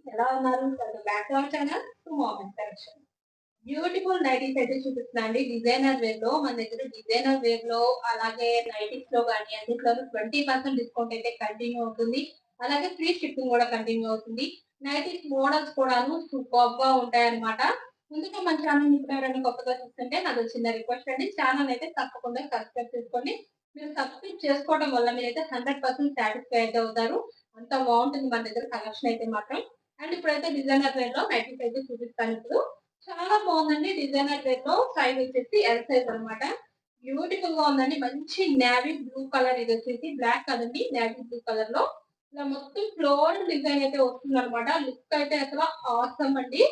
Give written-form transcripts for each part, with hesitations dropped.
ఎలా ఉన్నారు? Back to our channel to moment collection. Beautiful nighties అయితే చూపిస్తున్నా అండి. డిజైనర్ వేర్ లో మన దగ్గర డిజైనర్ వేర్ లో అలాగే నైటీస్ లో కానీ అన్నిట్లో 20% డిస్కౌంట్ అయితే కంటిన్యూ అవుతుంది. అలాగే ఫ్రీ షిప్పింగ్ కూడా కంటిన్యూ అవుతుంది. నైటీస్ మోడల్స్ కూడాను సూపర్ గా ఉంటాయన్నమాట. ముందుగా మన ఛానల్ ఇప్పుడు ఎవరైనా కొత్తగా చూస్తుంటే నాది చిన్న రిక్వెస్ట్ అండి. ఛానల్ అయితే తప్పకుండా సబ్స్క్రైబ్ చేసుకోండి. మీరు సబ్స్క్రైబ్ చేసుకోవడం వల్ల మీరైతే 100% సాటిస్ఫై అయితే అవుతారు. అంత బాగుంటుంది మన దగ్గర కలెక్షన్ అయితే మాత్రం. అండ్ ఇప్పుడైతే డిజైనర్ వేర్ లో నైటీస్ అయితే చూపిస్తాను. ఇప్పుడు చాలా బాగుందండి. డిజైనర్ వేర్ లో సైజ్ వచ్చేసి ఎల్ సైజ్ అనమాట. బ్యూటిఫుల్ గా ఉందండి. మంచి నేవీ బ్లూ కలర్, ఇది వచ్చేసి బ్లాక్ కదండి, నేవీ బ్లూ కలర్ లో ఇలా మొత్తం ఫ్లోరల్ డిజైన్ అయితే వస్తుంది అనమాట. లుక్ అయితే అసలు ఆసమ్ అండి.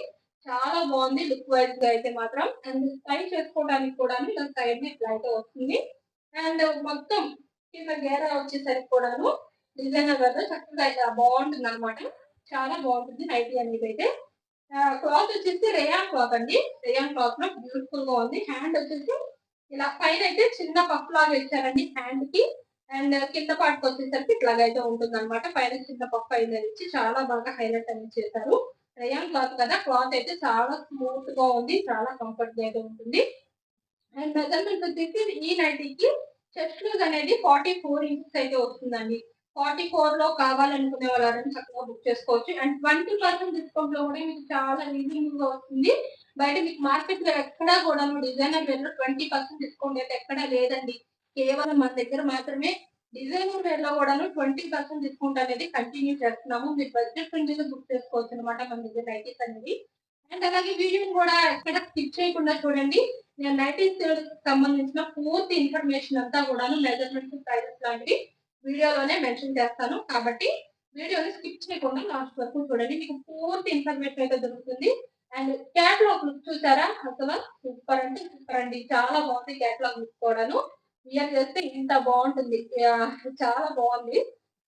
చాలా బాగుంది లుక్ వైజ్ గా అయితే మాత్రం. అండ్ స్టైల్ చేసుకోవడానికి కూడా ఇలా సైడ్ ఇట్లా అయితే వస్తుంది. అండ్ మొత్తం కింద గేరా వచ్చేసరికి కూడాను డిజైనర్ వేర్ లో చక్కగా అయితే బాగుంటుంది అనమాట. చాలా బాగుంటుంది నైటీ అనేది అయితే. క్లాత్ వచ్చేసి రేయాన్ క్లాత్ అండి. రేయాన్ క్లాత్ లో బ్యూటిఫుల్ గా ఉంది. హ్యాండ్ వచ్చేసి ఇలా పైన అయితే చిన్న పఫ్ లాగా ఇచ్చారండి హ్యాండ్ కి. అండ్ కింద పార్ట్ వచ్చేసరికి ఇట్లాగైతే ఉంటుంది అనమాట. పైన చిన్న పఫ్ అయితే ఇచ్చి చాలా బాగా హైలైట్ అనేది చేశారు. రేయాన్ క్లాత్ కదా, క్లాత్ అయితే చాలా స్మూత్ గా ఉంది. చాలా కంఫర్ట్ గా అయితే ఉంటుంది. అండ్ మెజర్మెంట్ వచ్చేసి ఈ నైటీకి చెస్ట్ లూజ్ అనేది 44 ఇంచెస్ అయితే వస్తుందండి. 44 లో కావాలనుకునే వాళ్ళని చక్కగా బుక్ చేసుకోవచ్చు. అండ్ 20% డిస్కౌంట్ లో కూడా మీకు చాలా రీజనబుల్ గా వస్తుంది. బయట మీకు మార్కెట్ లో ఎక్కడా కూడా డిజైనర్ వేర్ లో 20% డిస్కౌంట్ అయితే ఎక్కడా లేదండి. కేవలం మన దగ్గర మాత్రమే డిజైనర్ వేర్ లో కూడా 20% డిస్కౌంట్ అనేది కంటిన్యూ చేస్తున్నాము. మీరు బడ్జెట్ ఫ్రెండ్లీ బుక్ చేసుకోవచ్చు అనమాట మన దగ్గర నైటీస్ అనేది. అండ్ అలాగే వీడియోని కూడా ఎక్కడ స్కిప్ చేయకుండా చూడండి. నేను నైటీస్ సంబంధించిన పూర్తి ఇన్ఫర్మేషన్ అంతా కూడా మెజర్మెంట్స్, ప్రైజెస్ లాంటివి వీడియోలోనే మెన్షన్ చేస్తాను. కాబట్టి వీడియోని స్కిప్ చేయకుండా లాస్ట్ వరకు చూడండి. మీకు పూర్తి ఇన్ఫర్మేషన్ అయితే దొరుకుతుంది. అండ్ క్యాట్లాగ్ లుక్ చూసారా? అసలు సూపర్ అంటే సూపర్ అండి. చాలా బాగుంది క్యాట్లాగ్ లుక్ కూడాను. వియర్ చేస్తే ఇంత బాగుంటుంది. చాలా బాగుంది.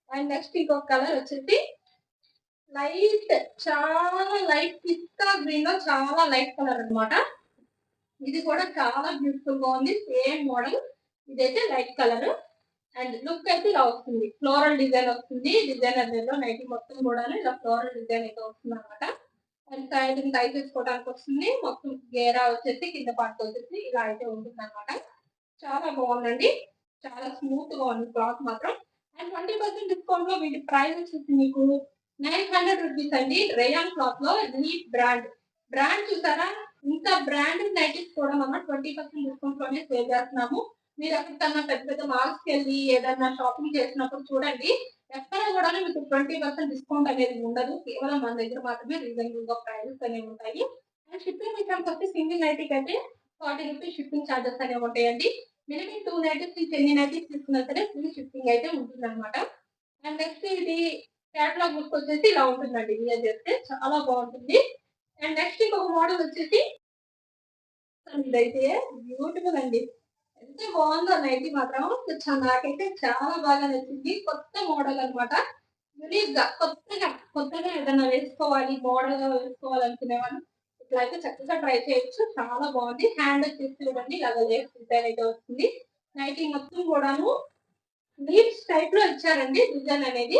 అండ్ నెక్స్ట్ ఇంకొక కలర్ వచ్చేసి లైట్, చాలా లైట్ పిస్తా గ్రీన్ లో చాలా లైట్ కలర్ అనమాట. ఇది కూడా చాలా బ్యూటిఫుల్ గా ఉంది. Same model. ఇదైతే లైట్ కలర్. అండ్ లుక్ అయితే ఇలా వస్తుంది. ఫ్లోరల్ డిజైన్ వస్తుంది. డిజైనర్ లో నైట్ మొత్తం కూడా ఇలా ఫ్లోరల్ డిజైన్ అయితే వస్తుంది అనమాట. అండ్ సైడ్ టై చేసుకోవడానికి వస్తుంది. మొత్తం గేరా వచ్చేసి కింద పార్ట్ వచ్చేసి ఇలా అయితే ఉంటుంది అనమాట. చాలా బాగుందండి. చాలా స్మూత్ గా ఉంది క్లాత్ మాత్రం. అండ్ 20% డిస్కౌంట్ లో వీటి ప్రైస్ వచ్చేసి మీకు 900 రూపీస్ అండి. రేయాన్ క్లాత్ లో లీఫ్ బ్రాండ్. బ్రాండ్ చూసారా? ఇంత బ్రాండెడ్ నైటీస్ కూడా మనం 20% డిస్కౌంట్ లోనే సేల్ చేస్తున్నాము. మీరు ఎక్కడికన్నా పెద్ద పెద్ద మాల్స్ కి వెళ్ళి ఏదన్నా షాపింగ్ చేసినప్పుడు చూడండి, ఎక్కడ కూడా మీకు 20% డిస్కౌంట్ అనేది ఉండదు. కేవలం మన దగ్గర మాత్రమే రీజనబుల్ గా ప్రైజెస్ అనేవి ఉంటాయి. అండ్ షిప్పింగ్ విషయానికి వస్తే సింగిల్ నైటీకి అయితే 40 రూపీస్ షిప్పింగ్ ఛార్జెస్ అనేవి ఉంటాయండి. మినిమం 2 నైటీస్ నుంచి ఎన్ని నైటీస్ తీసుకున్నా సరే ఫ్రీ షిప్పింగ్ అయితే ఉంటుంది అనమాట. అండ్ నెక్స్ట్ ఇది క్యాటలాగ్ బుక్ వచ్చేసి ఇలా ఉంటుందండి. వియర్ చేస్తే చాలా బాగుంటుంది. అండ్ నెక్స్ట్ ఇంకొక మోడల్ వచ్చేసి ఇదైతే బ్యూటిఫుల్ అండి. ఎంత బాగుందో నైటీ మాత్రం. నాకైతే చాలా బాగా నచ్చింది. కొత్త మోడల్ అనమాట. యూనిక్ గా కొత్తగా కొత్తగా ఏదైనా వేసుకోవాలి, మోడల్ గా వేసుకోవాలి అనుకునే వాళ్ళు ఇట్లా అయితే చక్కగా ట్రై చేయొచ్చు. చాలా బాగుంది. హ్యాండ్ వచ్చేసి చూడండి ఇలాగ లేస్ డిజైన్ అయితే వస్తుంది. నైటీ మొత్తం కూడాను లీవ్స్ టైప్ లో ఇచ్చారండి డిజైన్ అనేది.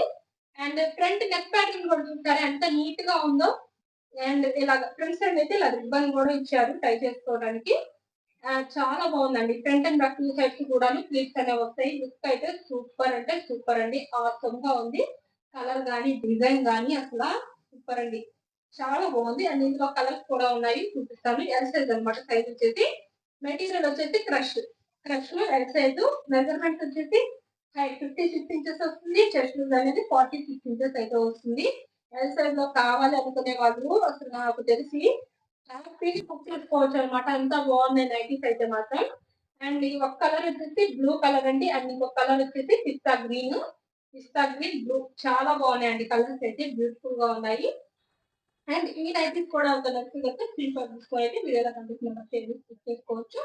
అండ్ ఫ్రంట్ నెక్ ప్యాటర్న్ కూడా చూసారా ఎంత నీట్ గా ఉందో. అండ్ ఇలాగ ఫ్రంట్ సైడ్ అయితే ఇలా రిబ్బన్ కూడా ఇచ్చారు టై చేసుకోవడానికి. చాలా బాగుందండి. Front and back two sides కూడా ప్లీట్స్ అనేవి వస్తాయి. లుక్ అయితే సూపర్ అంటే సూపర్ అండి. ఆసమ్ గా ఉంది. కలర్ గానీ డిజైన్ గానీ అసలు సూపర్ అండి. చాలా బాగుంది. అండ్ ఇందులో కలర్స్ కూడా ఉన్నాయి, చూపిస్తాను. ఎల్ సైజ్ అనమాట. సైజ్ వచ్చేసి మెటీరియల్ వచ్చేసి క్రష్. క్రష్ లో ఎల్ సైజ్. మెజర్మెంట్ వచ్చేసి హైట్ 56 ఇంచెస్ వస్తుంది. చెస్ట్ లూజ్ అనేది 46 ఇంచెస్ అయితే వస్తుంది. ఎల్ సైజ్ లో కావాలి అనుకునే వాళ్ళు అసలు నాకు తెలిసి హ్యాపీగా బుక్ చేసుకోవచ్చు అనమాట. ఎంత బాగున్నాయి నైటీస్ అయితే మాత్రం. అండ్ ఈ ఒక కలర్ వచ్చేసి బ్లూ కలర్ అండి. అండ్ ఇంకొక కలర్ వచ్చేసి పిస్తా గ్రీన్. పిస్తా గ్రీన్, బ్లూ చాలా బాగున్నాయండి. కలర్స్ అయితే బ్యూటిఫుల్ గా ఉన్నాయి. అండ్ ఈ నైటీస్ కూడా ఒక నచ్చితే స్క్రీన్ షాట్ తీసుకొని అయితే వీడియోలో కనిపిస్తున్న బుక్ చేసుకోవచ్చు.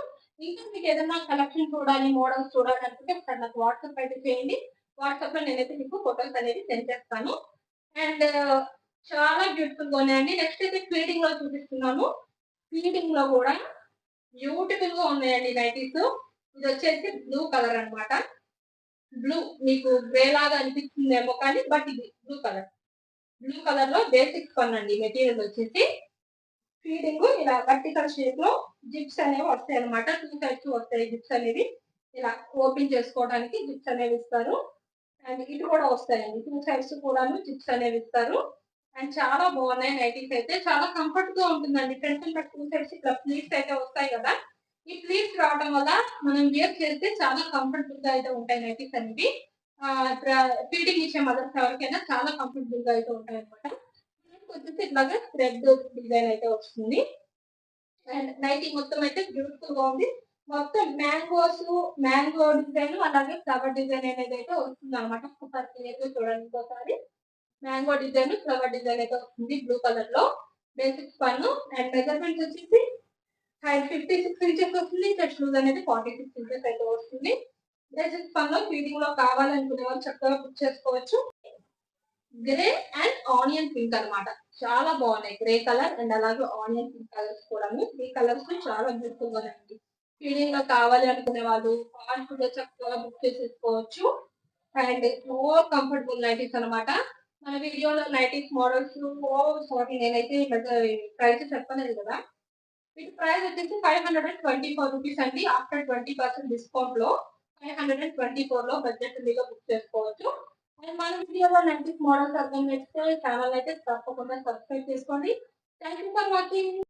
ఇంకా మీకు ఏదైనా కలెక్షన్ చూడాలి, మోడల్స్ చూడాలి అనుకుంటే ఒకసారి నాకు వాట్సాప్ అయితే చేయండి. వాట్సాప్ లో నేనైతే మీకు ఫొటోస్ అనేది సెండ్ చేస్తాను. అండ్ చాలా బ్యూటిఫుల్ గా ఉన్నాయండి. నెక్స్ట్ అయితే ఫీడింగ్ లో చూపిస్తున్నాను. ఫీడింగ్ లో కూడా బ్యూటిఫుల్ గా ఉన్నాయండి నైటీస్. ఇది వచ్చేసి బ్లూ కలర్ అనమాట. బ్లూ మీకు గ్రే లాగా అనిపిస్తుందేమో కానీ బట్ ఇది బ్లూ కలర్. బ్లూ కలర్ లో బేసిక్ స్పన్ అండి. మెటీరియల్ వచ్చేసి ఫీడింగ్ ఇలా వర్టికల్ షేప్ లో జిప్స్ అనేవి వస్తాయి అనమాట. 2 సైడ్స్ వస్తాయి జిప్స్ అనేవి. ఇలా ఓపెన్ చేసుకోవడానికి జిప్స్ అనేవి ఇస్తారు. అండ్ ఇటు కూడా వస్తాయండి. 2 సైడ్స్ కూడాను జిప్స్ అనేవి ఇస్తారు. అండ్ చాలా బాగున్నాయి నైటీస్ అయితే. చాలా కంఫర్ట్ గా ఉంటుందండి. ఫ్రంట్ అండ్ బ్యాక్ 2 సైడ్స్ ఇట్లా ప్లీట్స్ అయితే వస్తాయి కదా. ఈ ప్లీట్స్ రావడం వల్ల మనం వేర్ చేస్తే చాలా కంఫర్టబుల్ గా అయితే ఉంటాయి నైటీస్ అనేవి. ఫీడింగ్ ఇచ్చే మదర్స్ ఎవరికైనా చాలా కంఫర్టబుల్ గా అయితే ఉంటాయి అనమాట. వచ్చేసి ఇట్లాగా థ్రెడ్ డిజైన్ అయితే వస్తుంది. అండ్ నైటీ మొత్తం అయితే బ్యూటిఫుల్ గా ఉంది. మొత్తం మ్యాంగో డిజైన్ అలాగే ఫ్లవర్ డిజైన్ అనేది అయితే వస్తుంది అనమాట. ఒకసారి క్లియర్ గా చూడండి. ఒకసారి మ్యాంగో డిజైన్ ఫ్లవర్ డిజైన్ అయితే వస్తుంది బ్లూ కలర్ లో. బేసిక్ పన్ను అండ్ మెజర్మెంట్ వచ్చేసి హైట్ 56 ఇంచెస్ వస్తుంది. చెస్ట్ లూజ్ అనేది 46 ఇంచెస్ అయితే వస్తుంది. బేసిక్ పన్ను ఫీడింగ్ లో కావాలనుకునే వాళ్ళు చక్కగా బుక్ చేసుకోవచ్చు. గ్రే అండ్ ఆనియన్ పింక్ అన్నమాట. చాలా బాగున్నాయి. గ్రే కలర్ అండ్ అలాగే ఆనియన్ పింక్ కలర్స్ కూడా. ఈ కలర్స్ చాలా బ్యూటిఫుల్ గా ఉన్నాయి. ఫీడింగ్ లో కావాలి అనుకునే వాళ్ళు ఫాస్ట్ గా చక్కగా బుక్ చేసేసుకోవచ్చు. అండ్ మోర్ కంఫర్టబుల్ నైటీస్ అన్నమాట. మన వీడియోలో నైటీస్ మోడల్స్ సారీ నేనైతే ప్రైస్ చెప్పలేదు కదా. వీటి ప్రైస్ వచ్చేసి 524 రూపీస్ అండి. ఆఫ్టర్ 20% డిస్కౌంట్ లో 524 లో బడ్జెట్ ఫ్రీగా బుక్ చేసుకోవచ్చు. అండ్ మన వీడియోలో 90s మోడల్స్ అర్థం చేస్తే ఛానల్ అయితే తప్పకుండా సబ్స్క్రైబ్ చేసుకోండి. Thank you for watching.